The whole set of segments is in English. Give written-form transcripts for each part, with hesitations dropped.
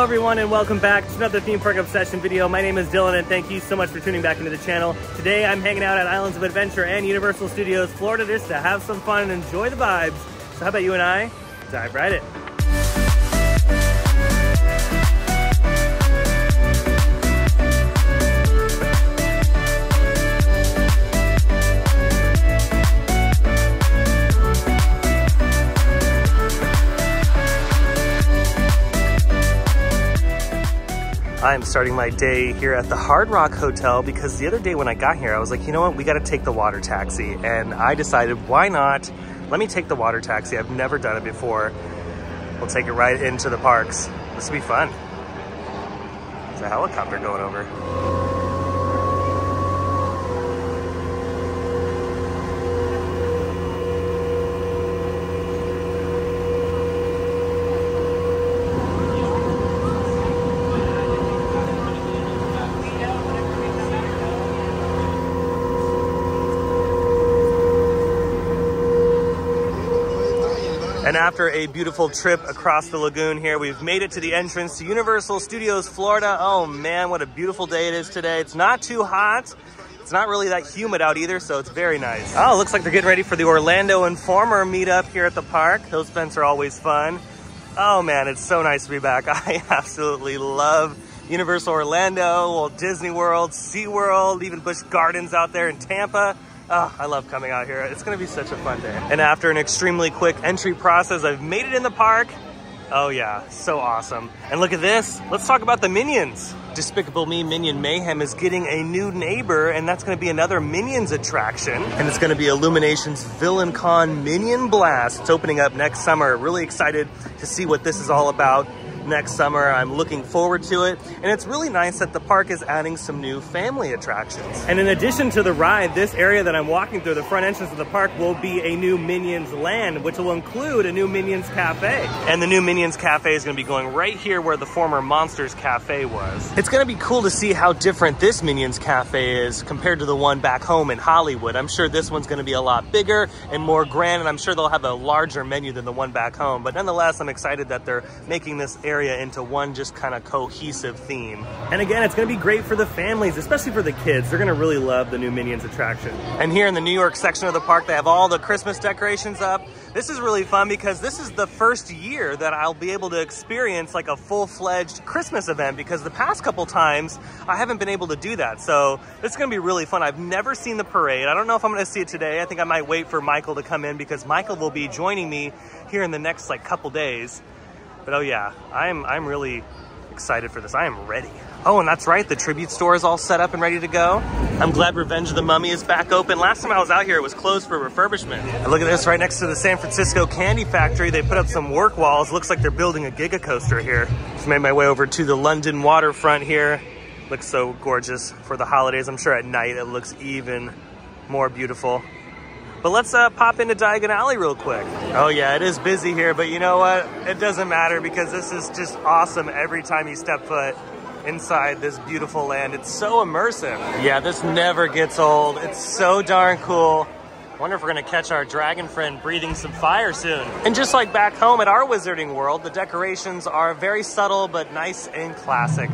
Hello everyone and welcome back to another Theme Park Obsession video. My name is Dylan and thank you so much for tuning back into the channel. Today I'm hanging out at Islands of Adventure and Universal Studios Florida just to have some fun and enjoy the vibes. So how about you and I dive right in. I'm starting my day here at the Hard Rock Hotel because the other day when I got here, I was like, you know what, we gotta take the water taxi. And I decided, why not? Let me take the water taxi. I've never done it before. We'll take it right into the parks. This will be fun. There's a helicopter going over. And after a beautiful trip across the lagoon here, we've made it to the entrance to Universal Studios Florida. Oh man, what a beautiful day it is today. It's not too hot. It's not really that humid out either, so it's very nice. Oh, looks like they're getting ready for the Orlando Informer meetup here at the park. Those events are always fun. Oh man, it's so nice to be back. I absolutely love Universal Orlando, Walt Disney World, SeaWorld, even Busch Gardens out there in Tampa. Oh, I love coming out here. It's gonna be such a fun day. And after an extremely quick entry process, I've made it in the park. Oh yeah, so awesome. And look at this, let's talk about the Minions. Despicable Me Minion Mayhem is getting a new neighbor, and that's gonna be another Minions attraction. And it's gonna be Illumination's Villain Con Minion Blast. It's opening up next summer. Really excited to see what this is all about next summer. I'm looking forward to it. And it's really nice that the park is adding some new family attractions. And in addition to the ride, this area that I'm walking through, the front entrance of the park, will be a new Minions Land, which will include a new Minions Cafe. And the new Minions Cafe is gonna be going right here where the former Monsters Cafe was. It's gonna be cool to see how different this Minions Cafe is compared to the one back home in Hollywood. I'm sure this one's gonna be a lot bigger and more grand, and I'm sure they'll have a larger menu than the one back home. But nonetheless, I'm excited that they're making this area into one just kind of cohesive theme. And again, it's gonna be great for the families, especially for the kids. They're gonna really love the new Minions attraction. And here in the New York section of the park, they have all the Christmas decorations up. This is really fun because this is the first year that I'll be able to experience like a full-fledged Christmas event, because the past couple times I haven't been able to do that. So it's gonna be really fun. I've never seen the parade. I don't know if I'm gonna see it today. I think I might wait for Michael to come in because Michael will be joining me here in the next like couple days. But oh yeah, I'm really excited for this. I am ready. Oh, and that's right, the tribute store is all set up and ready to go. I'm glad Revenge of the Mummy is back open. Last time I was out here, it was closed for refurbishment. And look at this, right next to the San Francisco Candy Factory, they put up some work walls. Looks like they're building a Giga Coaster here. Just made my way over to the London waterfront here. Looks so gorgeous for the holidays. I'm sure at night it looks even more beautiful. But let's pop into Diagon Alley real quick. Oh yeah, it is busy here, but you know what? It doesn't matter because this is just awesome every time you step foot inside this beautiful land. It's so immersive. Yeah, this never gets old. It's so darn cool. Wonder if we're gonna catch our dragon friend breathing some fire soon. And just like back home at our Wizarding World, the decorations are very subtle but nice and classic.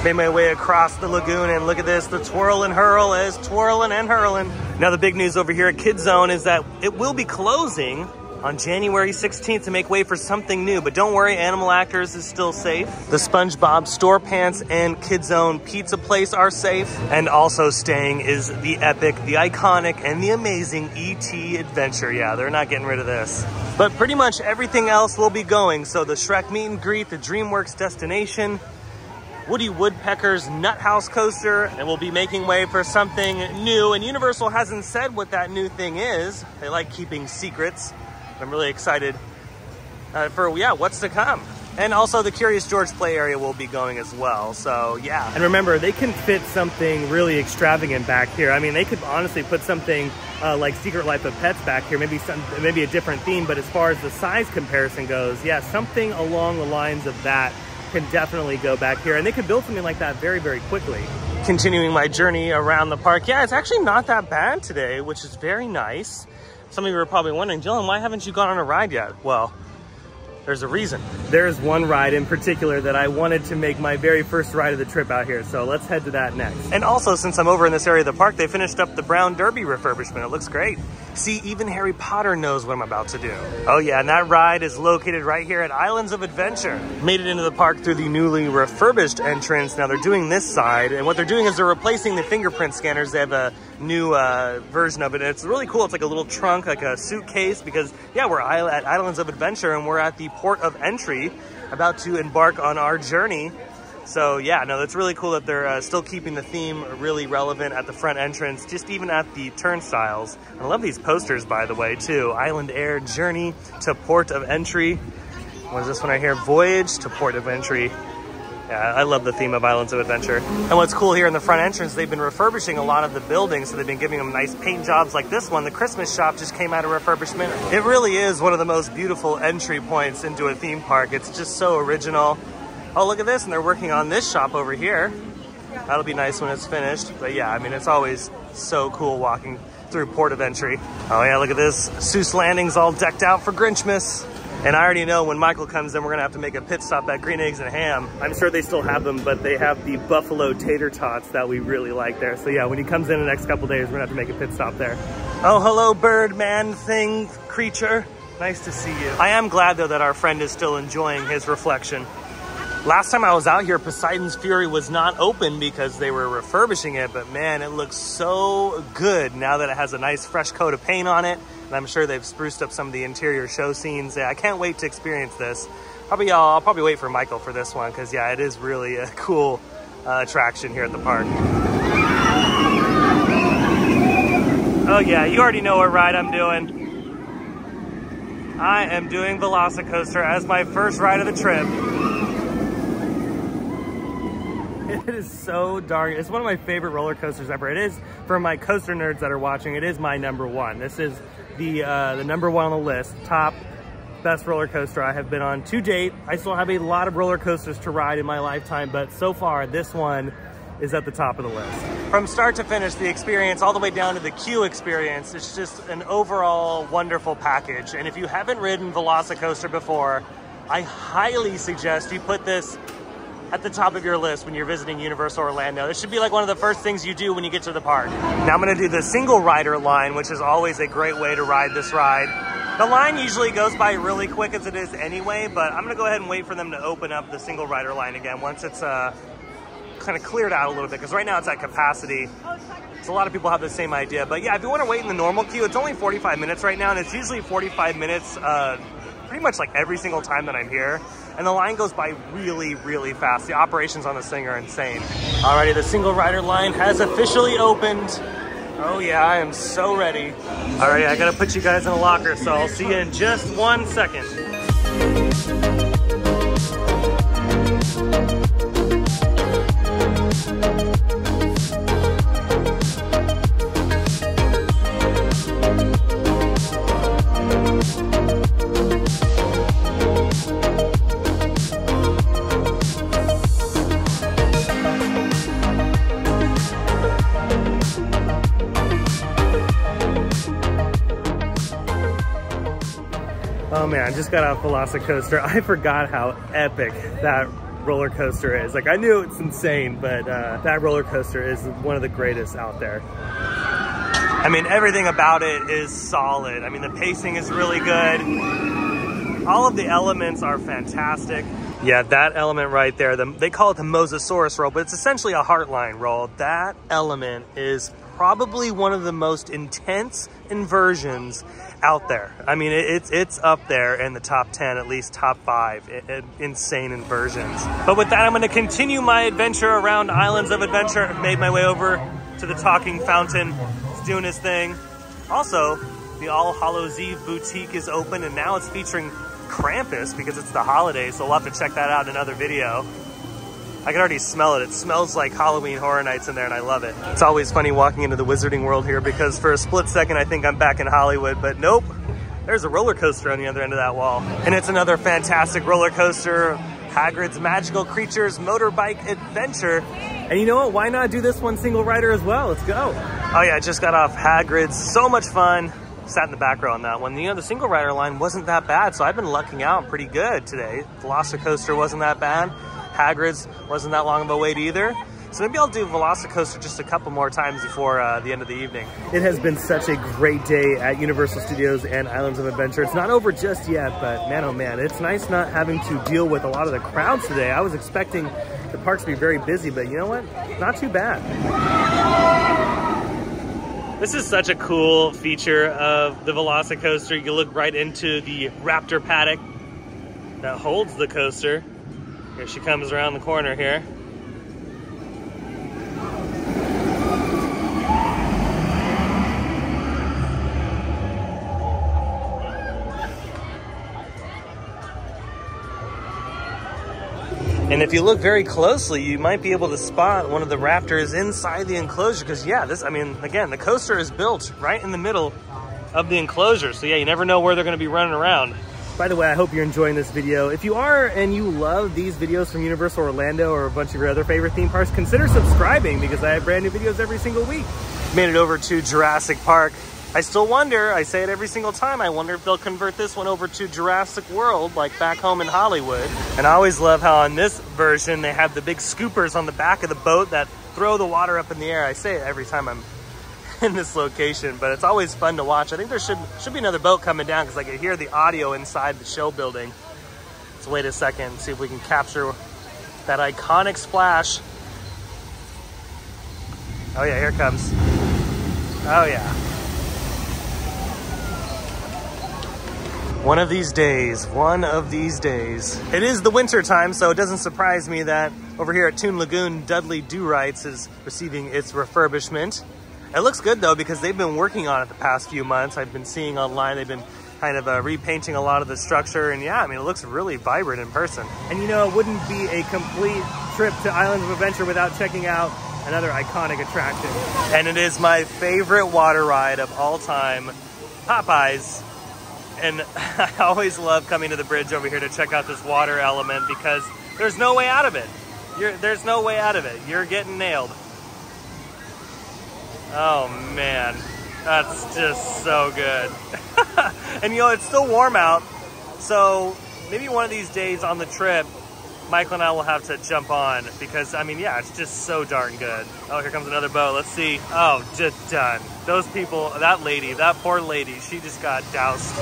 Made my way across the lagoon, and look at this, the Twirl and Hurl is twirling and hurling. Now the big news over here at Kids Zone is that it will be closing on January 16th to make way for something new, but don't worry, Animal Actors is still safe. The SpongeBob Store Pants and Kids Zone Pizza Place are safe, and also staying is the epic, the iconic, and the amazing E.T. Adventure. Yeah, they're not getting rid of this. But pretty much everything else will be going, so the Shrek Meet and Greet, the DreamWorks Destination, Woody Woodpecker's Nut House Coaster, and we'll be making way for something new. And Universal hasn't said what that new thing is. They like keeping secrets. I'm really excited for what's to come. And also the Curious George play area will be going as well, so yeah. And remember, they can fit something really extravagant back here. I mean, they could honestly put something like Secret Life of Pets back here, maybe a different theme, but as far as the size comparison goes, yeah, something along the lines of that can definitely go back here, and they could build something like that very, very quickly. Continuing my journey around the park, yeah, it's actually not that bad today, which is very nice. Some of you are probably wondering, Dylan, why haven't you gone on a ride yet? Well, there's a reason. There's one ride in particular that I wanted to make my very first ride of the trip out here, so let's head to that next. And also, since I'm over in this area of the park, they finished up the Brown Derby refurbishment. It looks great. See, even Harry Potter knows what I'm about to do. Oh yeah, and that ride is located right here at Islands of Adventure. Made it into the park through the newly refurbished entrance. Now they're doing this side, and what they're doing is they're replacing the fingerprint scanners. They have a new version of it. It's really cool. It's like a little trunk, like a suitcase, because yeah, we're at Islands of Adventure and we're at the port of entry, about to embark on our journey. So yeah, no, it's really cool that they're still keeping the theme really relevant at the front entrance, just even at the turnstiles. I love these posters, by the way, too. Island Air Journey to Port of Entry. What is this one right here? Voyage to Port of Entry. Yeah, I love the theme of Islands of Adventure. And what's cool here in the front entrance, they've been refurbishing a lot of the buildings, so they've been giving them nice paint jobs like this one. The Christmas shop just came out of refurbishment. It really is one of the most beautiful entry points into a theme park. It's just so original. Oh, look at this, and they're working on this shop over here. That'll be nice when it's finished. But yeah, I mean, it's always so cool walking through Port of Entry. Oh yeah, look at this. Seuss Landing's all decked out for Grinchmas. And I already know when Michael comes in, we're gonna have to make a pit stop at Green Eggs and Ham. I'm sure they still have them, but they have the buffalo tater tots that we really like there. So yeah, when he comes in the next couple days, we're gonna have to make a pit stop there. Oh, hello, bird, man, thing, creature. Nice to see you. I am glad though that our friend is still enjoying his reflection. Last time I was out here, Poseidon's Fury was not open because they were refurbishing it, but man, it looks so good now that it has a nice fresh coat of paint on it. And I'm sure they've spruced up some of the interior show scenes. Yeah, I can't wait to experience this. I'll probably wait for Michael for this one, because yeah, it is really a cool attraction here at the park. Oh yeah, you already know what ride I'm doing. I am doing Velocicoaster as my first ride of the trip. It is so darn, it's one of my favorite roller coasters ever. It is, for my coaster nerds that are watching, it is my number one. This is the number one on the list, top best roller coaster I have been on to date. I still have a lot of roller coasters to ride in my lifetime, but so far this one is at the top of the list. From start to finish, the experience all the way down to the queue experience, it's just an overall wonderful package. And if you haven't ridden Velocicoaster before, I highly suggest you put this at the top of your list when you're visiting Universal Orlando. This should be like one of the first things you do when you get to the park. Now I'm gonna do the single rider line, which is always a great way to ride this ride. The line usually goes by really quick as it is anyway, but I'm gonna go ahead and wait for them to open up the single rider line again once it's kind of cleared out a little bit, because right now it's at capacity. So a lot of people have the same idea. But yeah, if you wanna wait in the normal queue, it's only 45 minutes right now, and it's usually 45 minutes pretty much like every single time that I'm here. And the line goes by really, really fast. The operations on this thing are insane. Alrighty, the single rider line has officially opened. Oh yeah, I am so ready. Alrighty, I gotta put you guys in a locker, so I'll see you in just 1 second. Oh man, I just got off Velocicoaster. I forgot how epic that roller coaster is. Like, I knew it's insane, but that roller coaster is one of the greatest out there. I mean, everything about it is solid. I mean, the pacing is really good. All of the elements are fantastic. Yeah, that element right there, they call it the Mosasaurus roll, but it's essentially a Heartline roll. That element is probably one of the most intense inversions out there. I mean, it's up there in the top 10, at least top 5 insane inversions. But with that, I'm going to continue my adventure around Islands of Adventure. I've made my way over to the Talking Fountain. It's doing its thing. Also, the All Hallows Eve boutique is open, and now it's featuring Krampus because it's the holidays, so we'll have to check that out in another video. I can already smell it. It smells like Halloween Horror Nights in there, and I love it. It's always funny walking into the Wizarding World here, because for a split second I think I'm back in Hollywood, but nope. There's a roller coaster on the other end of that wall. And it's another fantastic roller coaster, Hagrid's Magical Creatures Motorbike Adventure. And you know what? Why not do this one single rider as well? Let's go. Oh yeah, I just got off Hagrid's. So much fun. sat in the back row on that one. You know, the single rider line wasn't that bad, so I've been lucking out pretty good today. Velocicoaster wasn't that bad. Hagrid's wasn't that long of a wait either. So maybe I'll do Velocicoaster just a couple more times before the end of the evening. It has been such a great day at Universal Studios and Islands of Adventure. It's not over just yet, but man, oh man, it's nice not having to deal with a lot of the crowds today. I was expecting the parks to be very busy, but you know what? Not too bad. This is such a cool feature of the Velocicoaster. You look right into the raptor paddock that holds the coaster. Here she comes around the corner here. And if you look very closely, you might be able to spot one of the raptors inside the enclosure. Because yeah, this, I mean, again, the coaster is built right in the middle of the enclosure. So yeah, you never know where they're gonna be running around. By the way, I hope you're enjoying this video. If you are and you love these videos from Universal Orlando or a bunch of your other favorite theme parks, consider subscribing because I have brand new videos every single week. Made it over to Jurassic Park. I still wonder, I say it every single time, I wonder if they'll convert this one over to Jurassic World, like back home in Hollywood. And I always love how on this version, they have the big scoopers on the back of the boat that throw the water up in the air. I say it every time I'm in this location, but it's always fun to watch. I think there should be another boat coming down because I can hear the audio inside the show building. Let's wait a second and see if we can capture that iconic splash. Oh yeah, here it comes. Oh yeah. One of these days, one of these days. It is the winter time, so it doesn't surprise me that over here at Toon Lagoon, Dudley Do-Rights is receiving its refurbishment. It looks good though, because they've been working on it the past few months. I've been seeing online, they've been kind of repainting a lot of the structure, and yeah, I mean, it looks really vibrant in person. And you know, it wouldn't be a complete trip to Islands of Adventure without checking out another iconic attraction. And it is my favorite water ride of all time, Popeyes. And I always love coming to the bridge over here to check out this water element because there's no way out of it. There's no way out of it. You're getting nailed. Oh man, that's just so good. And you know, it's still warm out, so maybe one of these days on the trip, Michael and I will have to jump on because, I mean, yeah, it's just so darn good. Oh, here comes another boat. Let's see. Oh, just done. Those people, that lady, that poor lady, she just got doused.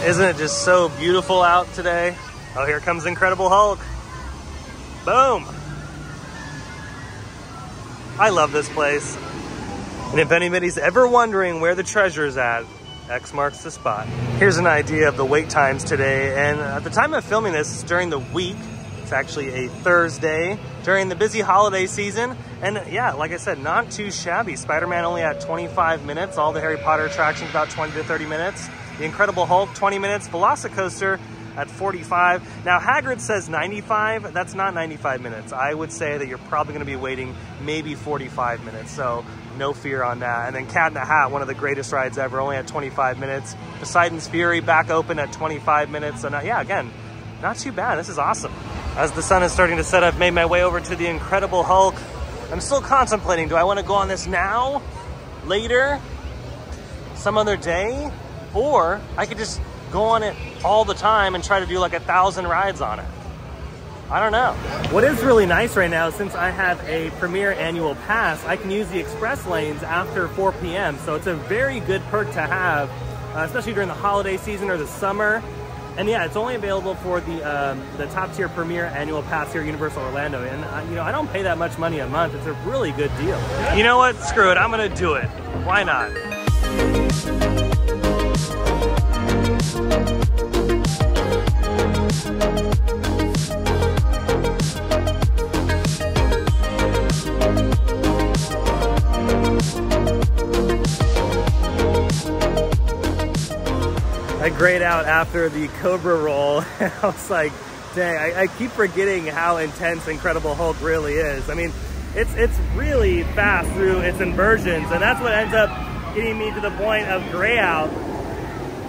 Isn't it just so beautiful out today? Oh, here comes Incredible Hulk. Boom. I love this place. And if anybody's ever wondering where the treasure is at, X marks the spot. Here's an idea of the wait times today. And at the time of filming this, it's during the week. It's actually a Thursday during the busy holiday season. And yeah, like I said, not too shabby. Spider-Man only had 25 minutes. All the Harry Potter attractions about 20 to 30 minutes. The Incredible Hulk, 20 minutes. Velocicoaster at 45. Now Hagrid says 95. That's not 95 minutes. I would say that you're probably gonna be waiting maybe 45 minutes. So no fear on that. And then Cat in the Hat, one of the greatest rides ever, only at 25 minutes. Poseidon's Fury back open at 25 minutes. So yeah, again, not too bad. This is awesome. As the sun is starting to set, I've made my way over to the Incredible Hulk. I'm still contemplating, do I want to go on this now, later, some other day? Or I could just go on it all the time and try to do like 1,000 rides on it. I don't know. What is really nice right now, since I have a Premier annual pass, I can use the express lanes after 4 p.m. So it's a very good perk to have, especially during the holiday season or the summer. And yeah, it's only available for the top tier Premier annual pass here at Universal Orlando. And you know, I don't pay that much money a month. It's a really good deal. You know what? Screw it. I'm gonna do it. Why not? I grayed out after the Cobra roll. I was like, dang, I keep forgetting how intense Incredible Hulk really is. I mean, it's really fast through its inversions, and that's what ends up getting me to the point of gray out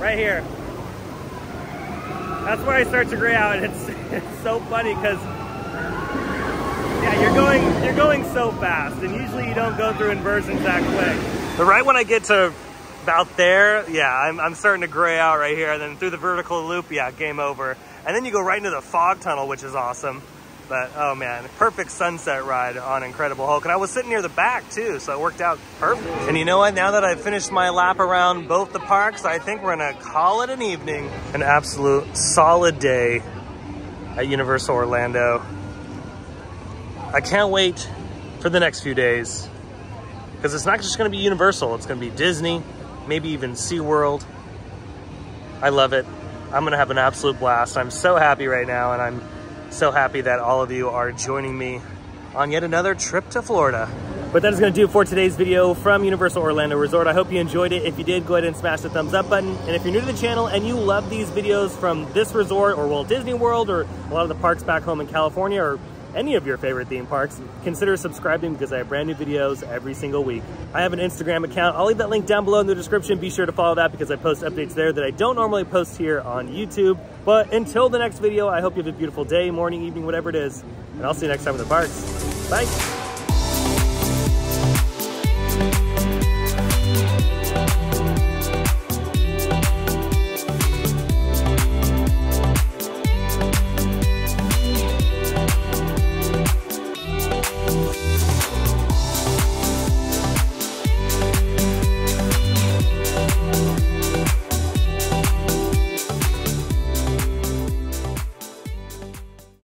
right here. That's where I start to gray out, and it's so funny because yeah, you're going so fast, and usually you don't go through inversions that quick. But right when I get to about there, yeah, I'm starting to gray out right here. And then through the vertical loop, yeah, game over. And then you go right into the fog tunnel, which is awesome. But, oh man, perfect sunset ride on Incredible Hulk. And I was sitting near the back too, so it worked out perfect. And you know what? Now that I've finished my lap around both the parks, I think we're gonna call it an evening. An absolute solid day at Universal Orlando. I can't wait for the next few days, because it's not just gonna be Universal, it's gonna be Disney, maybe even SeaWorld. I love it. I'm gonna have an absolute blast. I'm so happy right now, and I'm so happy that all of you are joining me on yet another trip to Florida. But that is going to do it for today's video from Universal Orlando Resort. I hope you enjoyed it. If you did, go ahead and smash the thumbs up button. And if you're new to the channel and you love these videos from this resort or Walt Disney World or a lot of the parks back home in California or any of your favorite theme parks, consider subscribing because I have brand new videos every single week. I have an Instagram account. I'll leave that link down below in the description. Be sure to follow that because I post updates there that I don't normally post here on YouTube. But until the next video, I hope you have a beautiful day, morning, evening, whatever it is. And I'll see you next time in the parks. Bye.